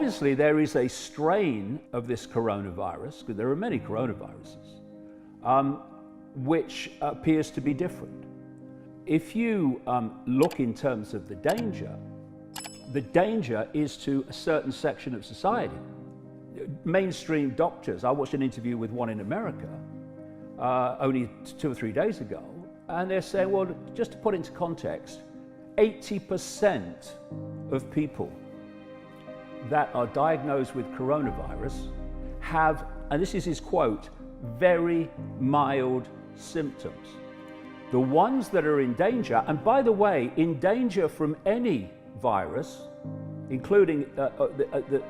obviously there is a strain of this coronavirus, because there are many coronaviruses, which appears to be different. If you look in terms of the danger is to a certain section of society. Mainstream doctors, I watched an interview with one in America only 2 or 3 days ago, and they're saying, well, just to put into context, 80% of people that are diagnosed with coronavirus have, and this is his quote, very mild symptoms. The ones that are in danger, and by the way, in danger from any virus, including the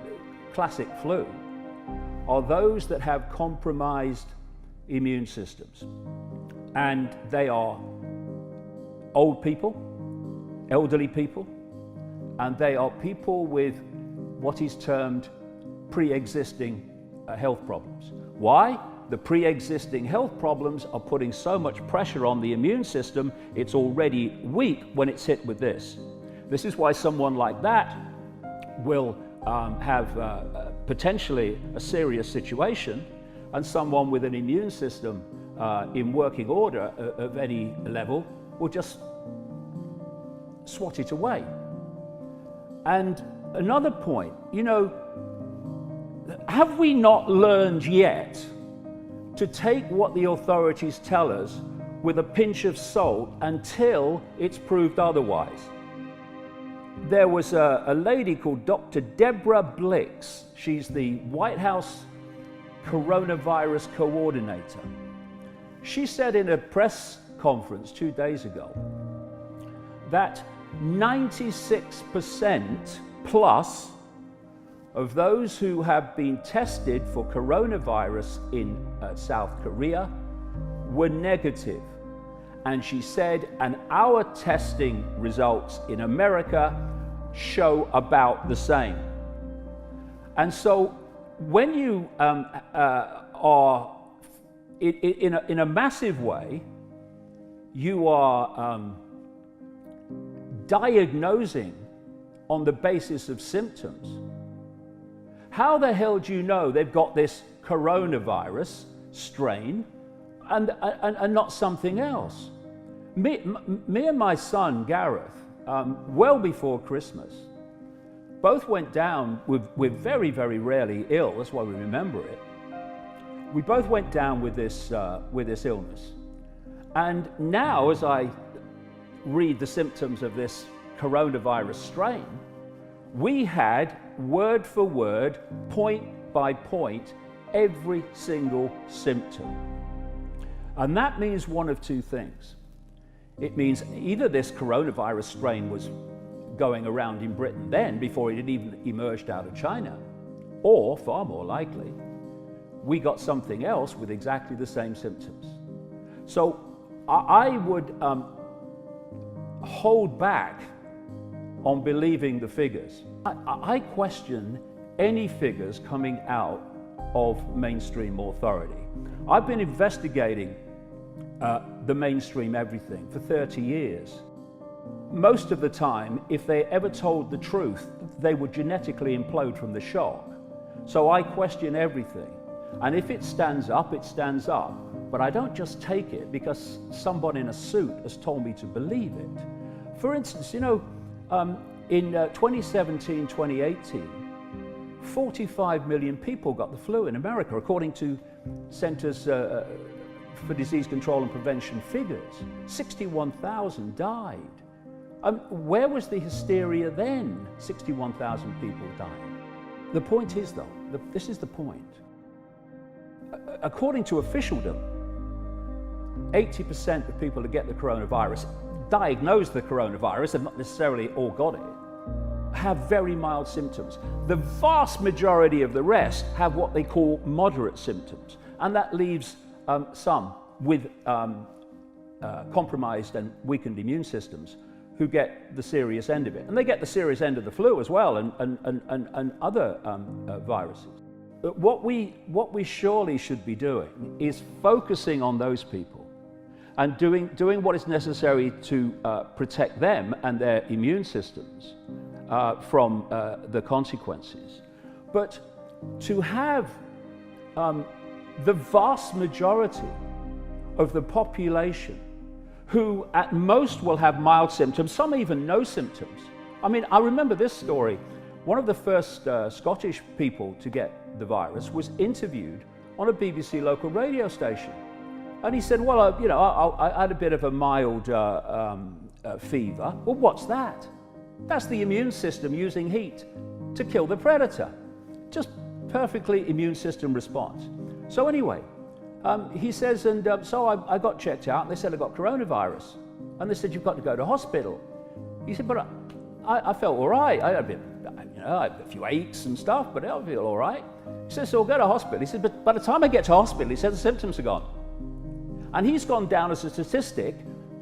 classic flu, are those that have compromised immune systems. And they are old people, elderly people, and they are people with what is termed pre-existing health problems. Why? The pre-existing health problems are putting so much pressure on the immune system, it's already weak when it's hit with this. This is why someone like that will have potentially a serious situation, and someone with an immune system in working order of any level will just swat it away. And another point, you know, have we not learned yet to take what the authorities tell us with a pinch of salt until it's proved otherwise? There was a lady called Dr. Deborah Blix. She's the White House coronavirus coordinator. She said in a press conference 2 days ago that 96% plus of those who have been tested for coronavirus in South Korea were negative. And she said, and our testing results in America show about the same. And so when you are in a massive way, you are diagnosing on the basis of symptoms. How the hell do you know they've got this coronavirus strain and not something else? Me and my son, Gareth, well before Christmas, both went down, we're very, very rarely ill, that's why we remember it. We both went down with this illness. And now, as I read the symptoms of this coronavirus strain, we had word for word, point by point, every single symptom. And that means one of two things. It means either this coronavirus strain was going around in Britain then, before it had even emerged out of China, or, far more likely, we got something else with exactly the same symptoms. So I would hold back on believing the figures. I question any figures coming out of mainstream authority. I've been investigating the mainstream everything for 30 years. Most of the time, if they ever told the truth, they would genetically implode from the shock. So I question everything. And if it stands up, it stands up. But I don't just take it because someone in a suit has told me to believe it. For instance, you know, in 2017, 2018, 45 million people got the flu in America, according to Centers for Disease Control and Prevention figures. 61,000 died. Where was the hysteria then? 61,000 people dying. The point is, though, this is the point. According to officialdom, 80% of people that get the coronavirus, diagnose the coronavirus, and not necessarily all got it, have very mild symptoms. The vast majority of the rest have what they call moderate symptoms, and that leaves some with compromised and weakened immune systems who get the serious end of it. And they get the serious end of the flu as well, and other viruses. But what we surely should be doing is focusing on those people and doing what is necessary to protect them and their immune systems from the consequences. But to have the vast majority of the population who at most will have mild symptoms, some even no symptoms. I mean, I remember this story. One of the first Scottish people to get the virus was interviewed on a BBC local radio station. And he said, well, I had a bit of a mild fever. Well, what's that? That's the immune system using heat to kill the predator. Just perfectly immune system response. So anyway, he says, and so I got checked out, and they said I got coronavirus. And they said, you've got to go to hospital. He said, but I felt all right. I had a few aches and stuff, but I feel all right. He says, so I'll go to hospital. He said, but by the time I get to hospital, he said, the symptoms are gone. And he's gone down as a statistic,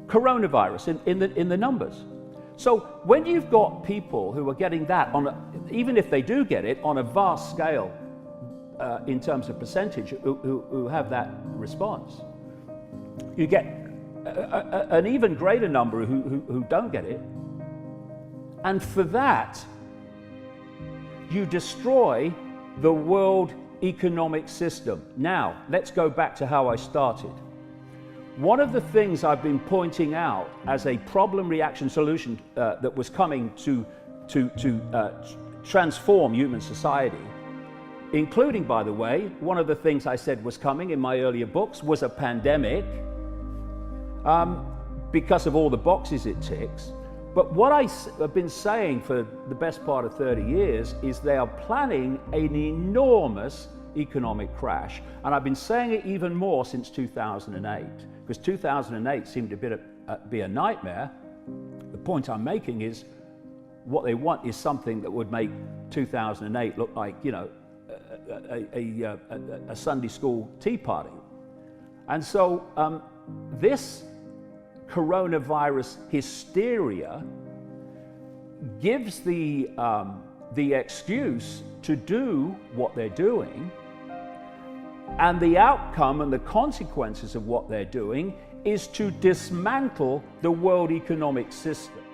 coronavirus in the numbers. So when you've got people who are getting that, even if they do get it, on a vast scale, in terms of percentage, who have that response, you get an even greater number who don't get it. And for that, you destroy the world economic system. Now, let's go back to how I started. One of the things I've been pointing out as a problem reaction solution that was coming to transform human society, including, by the way, one of the things I said was coming in my earlier books was a pandemic, because of all the boxes it ticks. But what I've been saying for the best part of 30 years is they are planning an enormous economic crash. And I've been saying it even more since 2008, because 2008 seemed to be a nightmare. The point I'm making is what they want is something that would make 2008 look like, a Sunday school tea party. And so this coronavirus hysteria gives the excuse to do what they're doing, and the outcome and the consequences of what they're doing is to dismantle the world economic system.